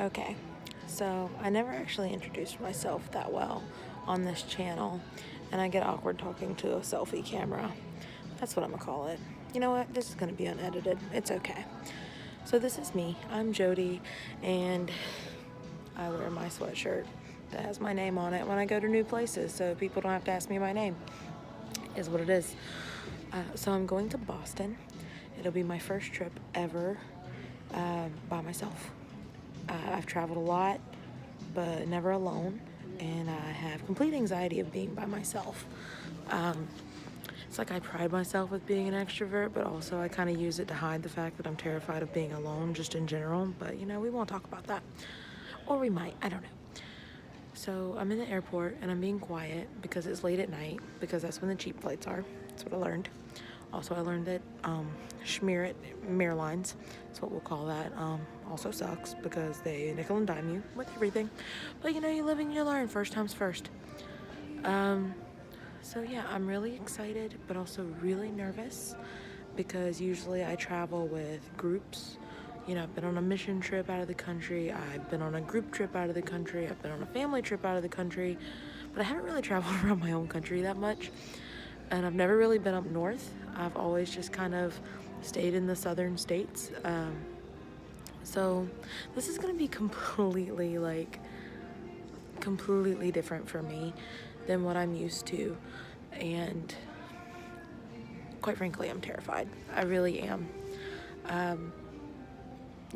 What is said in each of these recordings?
Okay, so I never actually introduced myself that well on this channel, and I get awkward talking to a selfie camera. That's what I'm gonna call it. You know what? This is gonna be unedited. It's okay. So this is me. I'm Jody, and I wear my sweatshirt that has my name on it when I go to new places, so people don't have to ask me my name. Is what it is. So I'm going to Boston. It'll be my first trip ever by myself. I've traveled a lot, but never alone, and I have complete anxiety of being by myself. It's like I pride myself with being an extrovert, but also I kind of use it to hide the fact that I'm terrified of being alone just in general. But we won't talk about that. Or we might, I don't know. So I'm in the airport and I'm being quiet because it's late at night, because that's when the cheap flights are. That's what I learned. Also, I learned that Schmear Airlines, that's what we'll call that, also sucks because they nickel and dime you with everything. But you live and you learn. First time's first. So yeah, I'm really excited, but also really nervous because usually I travel with groups. I've been on a mission trip out of the country. I've been on a group trip out of the country. I've been on a family trip out of the country. But I haven't really traveled around my own country that much. And I've never really been up north. I've always just kind of stayed in the southern states. So this is going to be completely different for me than what I'm used to. And quite frankly, I'm terrified. I really am.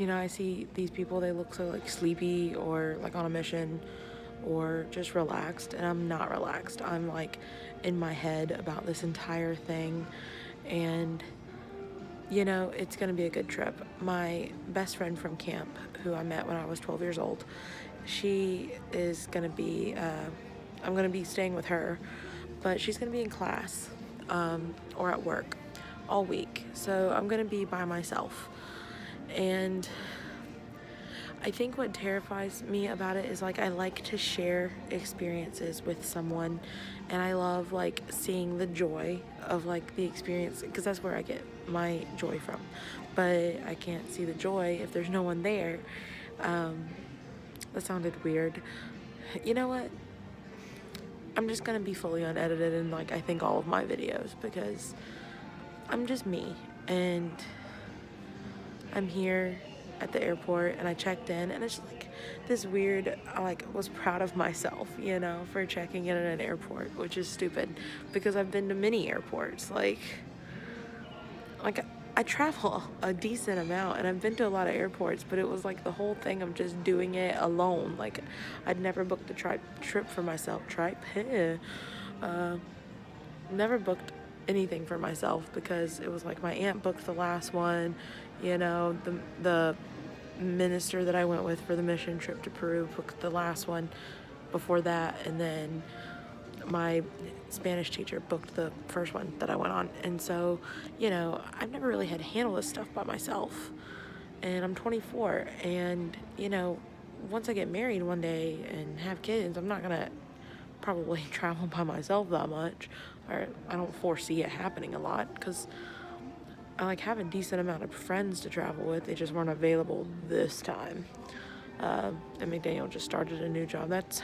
I see these people, they look so sleepy or on a mission or just relaxed, and I'm not relaxed. I'm in my head about this entire thing, and it's gonna be a good trip. My best friend from camp, who I met when I was 12 years old, she is gonna be, I'm gonna be staying with her, but she's gonna be in class or at work all week, so I'm gonna be by myself. And I think what terrifies me about it is I like to share experiences with someone, and I love seeing the joy of the experience, because that's where I get my joy from. But I can't see the joy if there's no one there. That sounded weird. You know what? I'm just gonna be fully unedited in I think all of my videos, because I'm just me, and I'm here at the airport, and I checked in, and it's this weird, I was proud of myself, for checking in at an airport, which is stupid because I've been to many airports. I travel a decent amount, and I've been to a lot of airports, but it was the whole thing of just doing it alone. I'd never booked a trip for myself. Never booked anything for myself, because it was my aunt booked the last one. The minister that I went with for the mission trip to Peru booked the last one before that, and then my Spanish teacher booked the first one that I went on. And so, I've never really had to handle this stuff by myself, and I'm 24, and once I get married one day and have kids, I'm not gonna probably travel by myself that much, or I don't foresee it happening a lot, because I have a decent amount of friends to travel with. They just weren't available this time. And McDaniel just started a new job. That's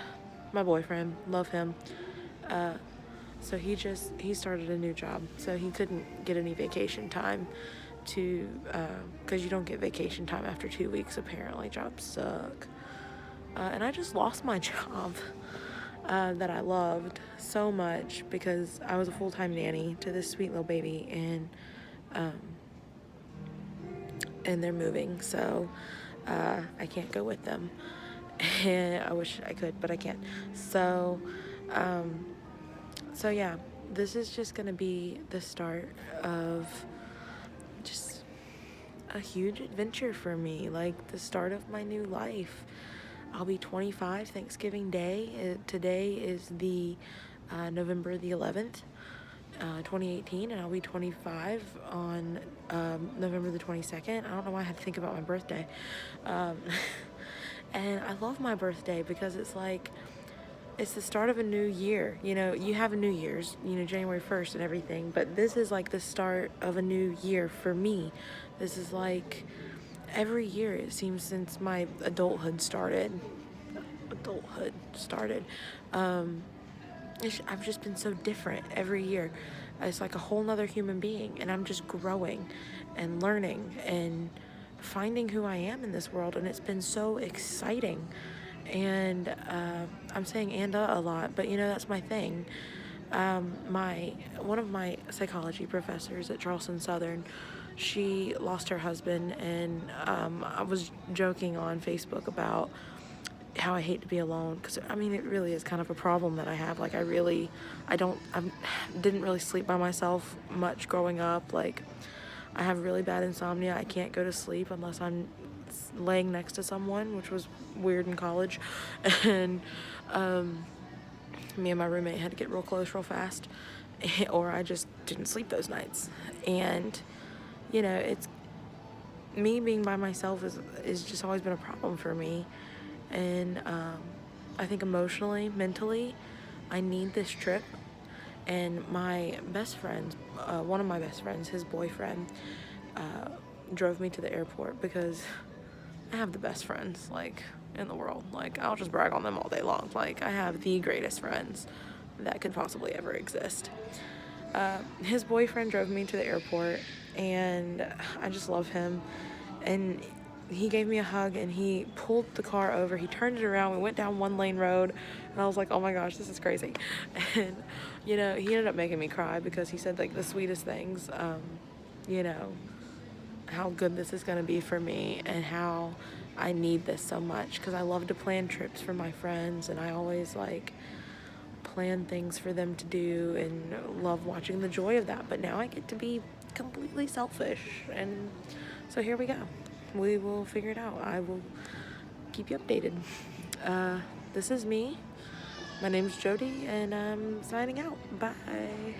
my boyfriend. Love him. So he started a new job. So he couldn't get any vacation time because you don't get vacation time after 2 weeks, apparently. Jobs suck. And I just lost my job that I loved so much, because I was a full-time nanny to this sweet little baby, and they're moving, so I can't go with them. And I wish I could, but I can't. So yeah, this is just gonna be the start of just a huge adventure for me, the start of my new life. I'll be 25 Thanksgiving Day. Today is the November the 11th. 2018, and I'll be 25 on November the 22nd. I don't know why I had to think about my birthday. And I love my birthday because it's the start of a new year. You have a New Year's, January 1st and everything, but this is the start of a new year for me. This is every year, it seems, since my adulthood started, I've just been so different every year. It's like a whole nother human being, and I'm just growing and learning and finding who I am in this world, and it's been so exciting. And I'm saying a lot, but that's my thing. My one of my psychology professors at Charleston Southern, she lost her husband, and I was joking on Facebook about how I hate to be alone, because I mean, it really is kind of a problem that I have. Like, I didn't really sleep by myself much growing up. Like, I have really bad insomnia. I can't go to sleep unless I'm laying next to someone, which was weird in college. And me and my roommate had to get real close real fast, or I just didn't sleep those nights. And it's me being by myself is just always been a problem for me. And I think emotionally, mentally, I need this trip. And my best friend, one of my best friends, his boyfriend, drove me to the airport, because I have the best friends, like, in the world. Like, I'll just brag on them all day long. Like, I have the greatest friends that could possibly ever exist. His boyfriend drove me to the airport, and I just love him. And he gave me a hug, and he pulled the car over. He turned it around. We went down one lane road, and I was like, oh my gosh, this is crazy. And, he ended up making me cry, because he said, like, the sweetest things, how good this is going to be for me, and how I need this so much, because I love to plan trips for my friends, and I always, like, plan things for them to do, and love watching the joy of that. But now I get to be completely selfish, and so here we go. We will figure it out. I will keep you updated. This is me. My name's Jody, and I'm signing out. Bye.